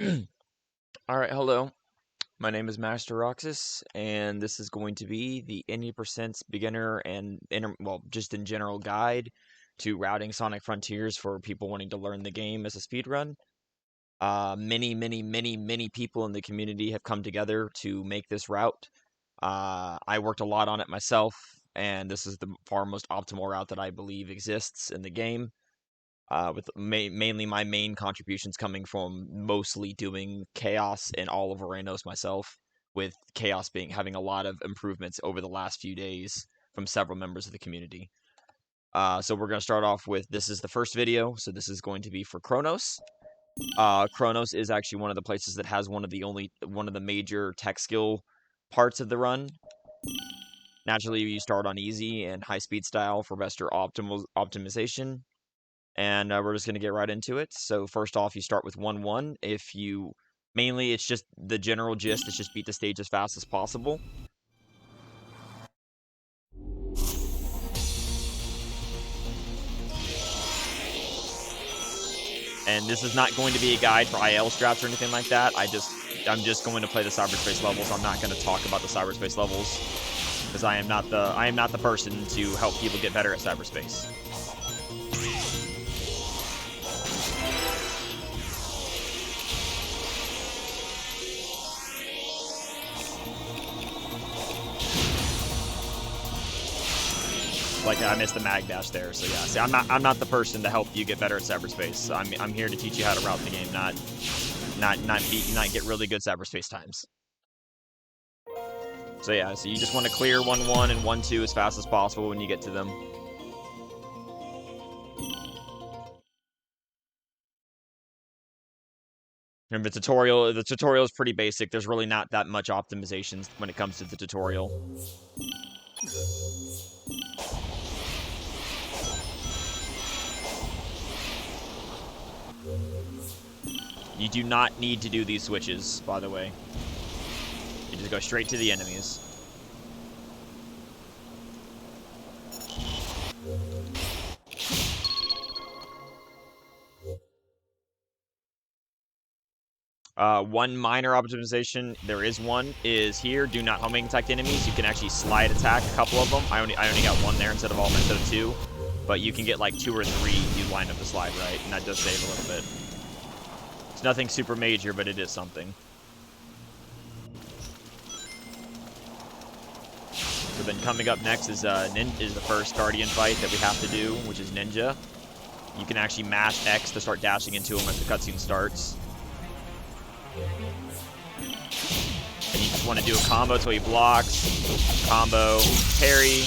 Alright, hello. My name is Master Roxas, and this is going to be the 80% beginner and just in general guide to routing Sonic Frontiers for people wanting to learn the game as a speedrun. Many people in the community have come together to make this route. I worked a lot on it myself, and this is the far most optimal route that I believe exists in the game. With mainly my main contributions coming from mostly doing Chaos and all of Oranos myself, with Chaos having a lot of improvements over the last few days from several members of the community. So we're going to start off with, this is the first video, so this is going to be for Kronos. Kronos is actually one of the places that has one of the major tech skill parts of the run. Naturally, you start on easy and high speed style for better optimization. And we're just going to get right into it. So first off, you start with 1-1. Mainly it's just the general gist is just beat the stage as fast as possible. And this is not going to be a guide for IL strats or anything like that. I'm just going to play the cyberspace levels. I'm not going to talk about the cyberspace levels because I am not the person to help people get better at cyberspace. Like, I missed the mag dash there, so yeah. See, I'm not the person to help you get better at cyberspace. I'm here to teach you how to route the game, not get really good cyberspace times. So yeah, so you just want to clear 1-1 and 1-2 as fast as possible when you get to them. Remember, the tutorial is pretty basic. There's really not that much optimizations when it comes to the tutorial. You do not need to do these switches, by the way. You just go straight to the enemies. One minor optimization, there is one, is here, do not homing attack enemies. You can actually slide attack a couple of them. I only got one there instead of two. But you can get like 2 or 3 if you line up the slide right, and that does save a little bit. It's nothing super major, but it is something. So then coming up next is the first Guardian fight that we have to do, which is Ninja. You can actually mash X to start dashing into him as the cutscene starts. And you just want to do a combo until he blocks, combo, parry,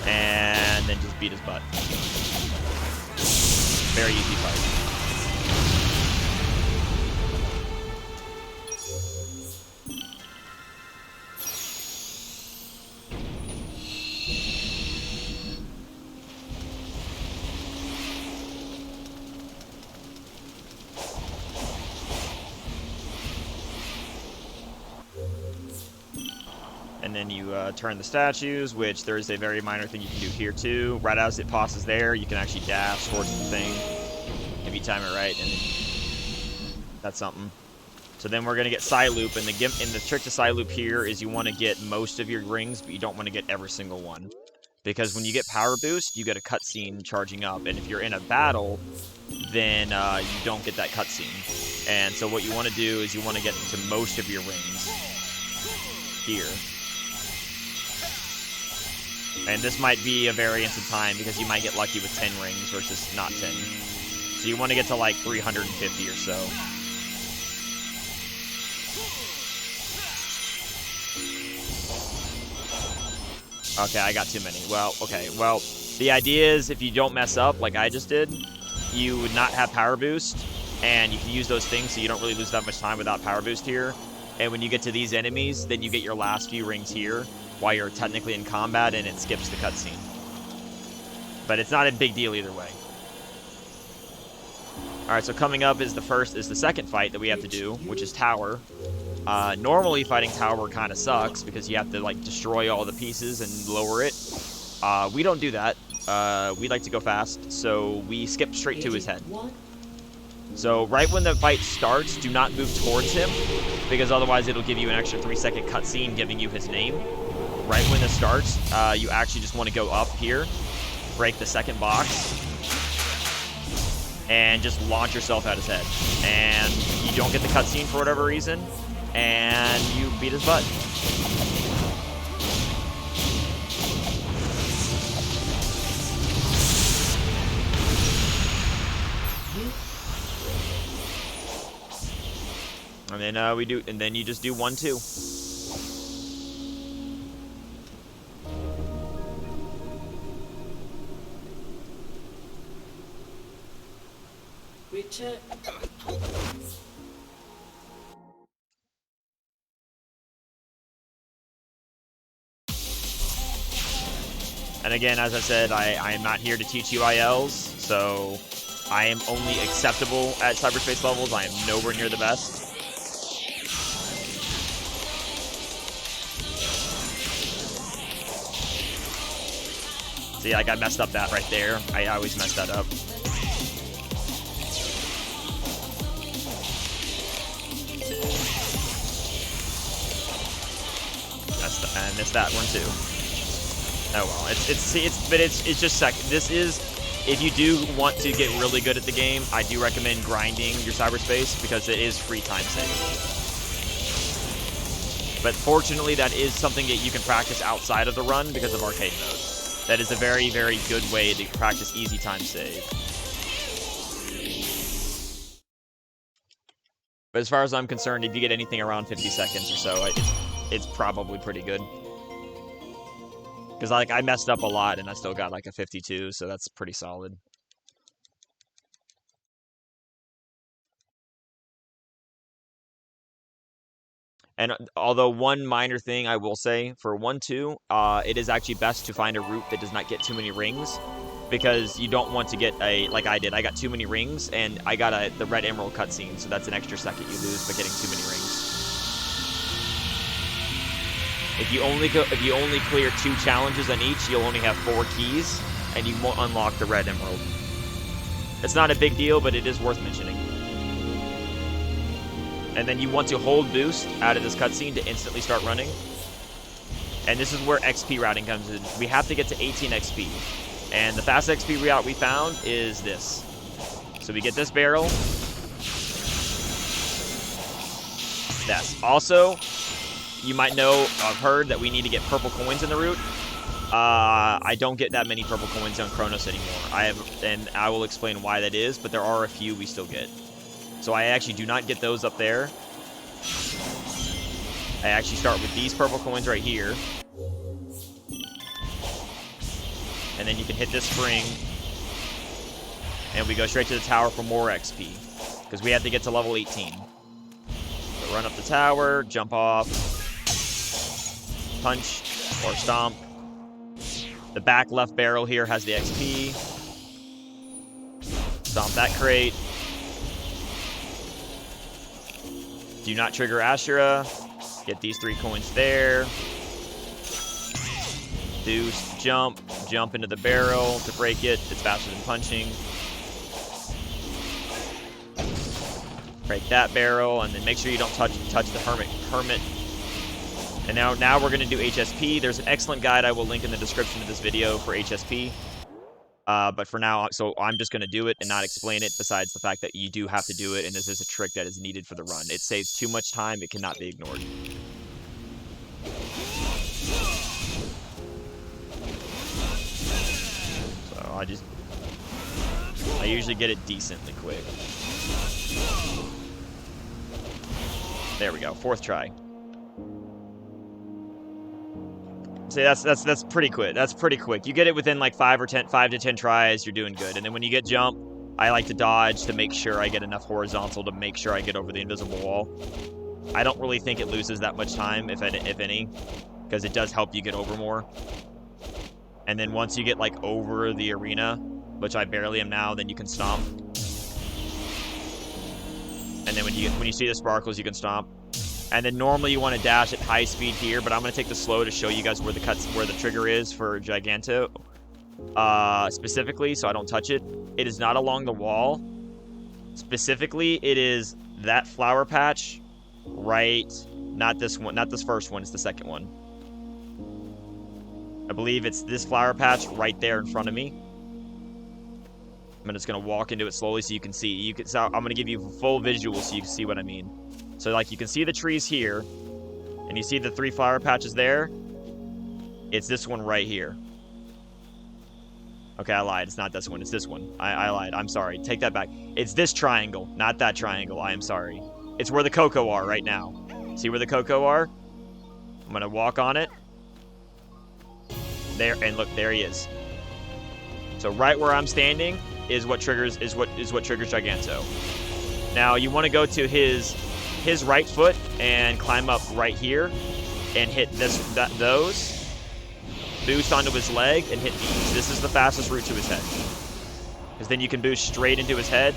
and then just beat his butt. Very easy fight. And then you turn the statues, which there is a very minor thing you can do here too. Right as it passes there, you can actually dash towards the thing if you time it right, and that's something. So then we're gonna get side loop, and the trick to side loop here is you want to get most of your rings, but you don't want to get every single one, because when you get power boost, you get a cutscene charging up, and if you're in a battle, then you don't get that cutscene. And so what you want to do is you want to get to most of your rings here. And this might be a variance in time because you might get lucky with 10 rings versus not 10. So you want to get to like 350 or so. Okay, I got too many. Well, okay. Well, the idea is if you don't mess up like I just did, you would not have power boost, and you can use those things so you don't really lose that much time without power boost here. And when you get to these enemies, then you get your last few rings here while you're technically in combat, and it skips the cutscene. But it's not a big deal either way. Alright, so coming up is the second fight that we have to do, which is Tower. Normally fighting Tower kind of sucks because you have to like destroy all the pieces and lower it. We don't do that. We like to go fast, so we skip straight to his head. So right when the fight starts, do not move towards him, because otherwise it'll give you an extra 3-second cutscene giving you his name. Right when this starts, you actually just want to go up here, break the second box, and just launch yourself at his head. And you don't get the cutscene for whatever reason, and you beat his butt. And then then you just do 1-2. Return. And again, as I said, I am not here to teach you ILs, so I am only acceptable at cyberspace levels. I am nowhere near the best. See, like I messed up that right there. I always mess that up. I missed that one too. Oh well, it's just this is, if you do want to get really good at the game, I do recommend grinding your cyberspace because it is free time saving. But fortunately, that is something that you can practice outside of the run because of arcade mode. That is a very, very good way to practice easy time save. But as far as I'm concerned, if you get anything around 50 seconds or so, it's probably pretty good. Because like I messed up a lot and I still got like a 52, so that's pretty solid. And although one minor thing I will say, for 1-2, it is actually best to find a route that does not get too many rings, because you don't want to get like I did. I got too many rings, and I got the red emerald cutscene, so that's an extra second you lose by getting too many rings. If you only clear 2 challenges on each, you'll only have 4 keys, and you won't unlock the red emerald. It's not a big deal, but it is worth mentioning. And then you want to hold boost out of this cutscene to instantly start running. And this is where XP routing comes in. We have to get to 18 XP. And the fast XP route we found is this. So we get this barrel. That's also, you might know, I've heard that we need to get purple coins in the route. I don't get that many purple coins on Kronos anymore. And I will explain why that is, but there are a few we still get. So I actually do not get those up there. I actually start with these purple coins right here. And then you can hit this spring. And we go straight to the tower for more XP. Because we have to get to level 18. So run up the tower, jump off, punch, or stomp. The back left barrel here has the XP. Stomp that crate. Do not trigger Ashura. Get these 3 coins there. Boost, jump into the barrel to break it. It's faster than punching. Break that barrel, and then make sure you don't touch the hermit. And now we're gonna do HSP. There's an excellent guide I will link in the description of this video for HSP. But for now, so I'm just going to do it and not explain it, besides the fact that you do have to do it, and this is a trick that is needed for the run. It saves too much time. It cannot be ignored. So I usually get it decently quick. There we go. 4th try. See, that's pretty quick. That's pretty quick. You get it within like 5 to 10 tries, you're doing good. And then when you get jump, I like to dodge to make sure I get enough horizontal to make sure I get over the invisible wall. I don't really think it loses that much time, if any, because it does help you get over more. And then once you get like over the arena, which I barely am now, then you can stomp. And then when you see the sparkles, you can stomp. And then normally you want to dash at high speed here, but I'm going to take the slow to show you guys where the trigger is for Giganto. Specifically, so I don't touch it. It is not along the wall. Specifically, it is that flower patch right, not this one, not this first one, it's the second one. I believe it's this flower patch right there in front of me. I'm just gonna walk into it slowly so you can see. So I'm gonna give you a full visual so you can see what I mean. So like you can see the trees here, and you see the 3 flower patches there. It's this one right here. Okay, I lied. It's not this one. It's this one. I lied. I'm sorry. Take that back. It's this triangle, not that triangle. I am sorry. It's where the cocoa are right now. See where the cocoa are? I'm gonna walk on it. There, and look, there he is. So right where I'm standing is what triggers Giganto. Now you want to go to his right foot and climb up right here and hit those. Boost onto his leg and hit these. This is the fastest route to his head. Because then you can boost straight into his head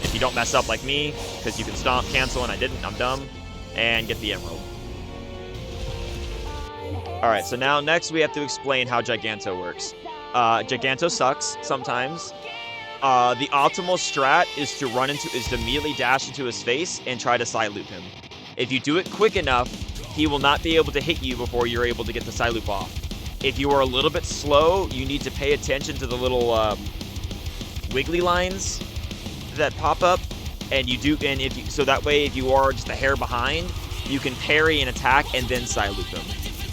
if you don't mess up like me, because you can stomp, cancel, and I didn't, I'm dumb, and get the emerald. Alright, so now next we have to explain how Giganto works. Giganto sucks sometimes. The optimal strat is to immediately dash into his face and try to side loop him. If you do it quick enough, he will not be able to hit you before you're able to get the side loop off. If you are a little bit slow, you need to pay attention to the little wiggly lines that pop up, so that way if you are just a hair behind, you can parry and attack and then side loop him.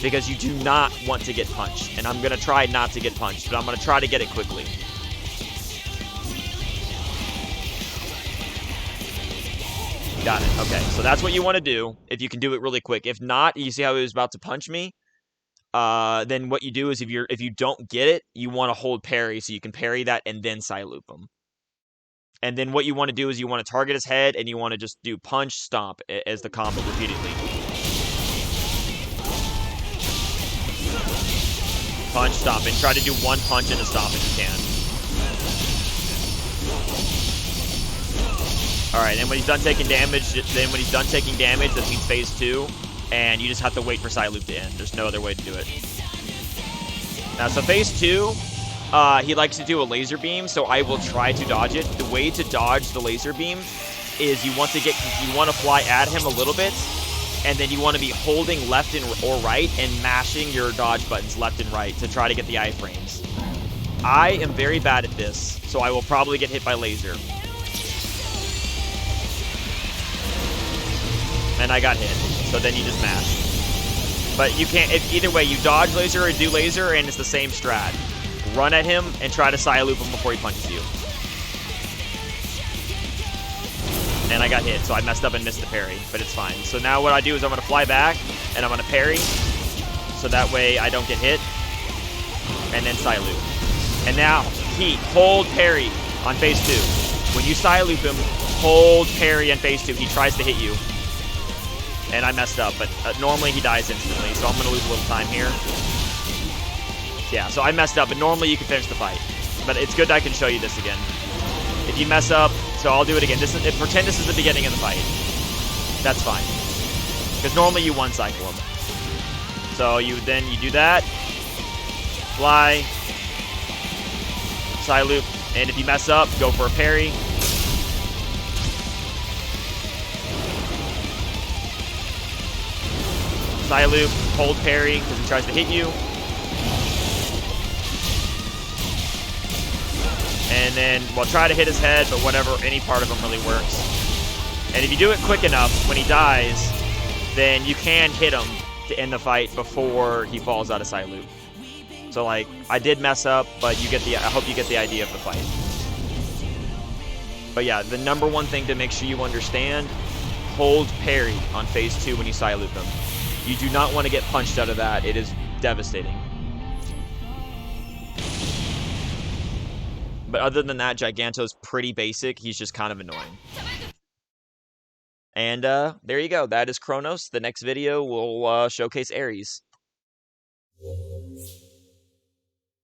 Because you do not want to get punched, and I'm gonna try not to get punched, but I'm gonna try to get it quickly. Got it. Okay, so that's what you want to do if you can do it really quick. If not, you see how he was about to punch me? Then what you do is if you don't get it, you want to hold parry so you can parry that and then side loop him. And then what you want to do is you want to target his head and you want to just do punch, stomp as the combo repeatedly. Punch, stomp, and try to do one punch and a stomp if you can. Alright, and when he's done taking damage, that means phase 2. And you just have to wait for side loop to end. There's no other way to do it. Now, so phase 2, he likes to do a laser beam, so I will try to dodge it. The way to dodge the laser beam is you want to fly at him a little bit, and then you want to be holding left or right and mashing your dodge buttons left and right to try to get the iframes. I am very bad at this, so I will probably get hit by laser. And I got hit. So then you just mash. But you can't, either way, you dodge laser or do laser, and it's the same strat. Run at him and try to side loop him before he punches you. And I got hit, so I messed up and missed the parry, but it's fine. So now what I do is I'm going to fly back, and I'm going to parry, so that way I don't get hit, and then side loop. And now, hold parry on phase 2. When you side loop him, hold parry on phase 2. He tries to hit you. And I messed up, but normally he dies instantly, so I'm going to lose a little time here. Yeah, so I messed up, but normally you can finish the fight. But it's good that I can show you this again. If you mess up, so I'll do it again. Pretend this is the beginning of the fight. That's fine. Because normally you one-cycle him. So you do that. Fly. Side loop. And if you mess up, go for a parry. Side loop, hold parry, because he tries to hit you. And then, well, try to hit his head, but whatever, any part of him really works. And if you do it quick enough, when he dies, then you can hit him to end the fight before he falls out of side loop. So, like, I did mess up, but I hope you get the idea of the fight. But yeah, the number one thing to make sure you understand, hold parry on phase 2 when you side loop him. You do not want to get punched out of that. It is devastating. But other than that, Giganto's pretty basic. He's just kind of annoying. And there you go. That is Kronos. The next video will showcase Ares.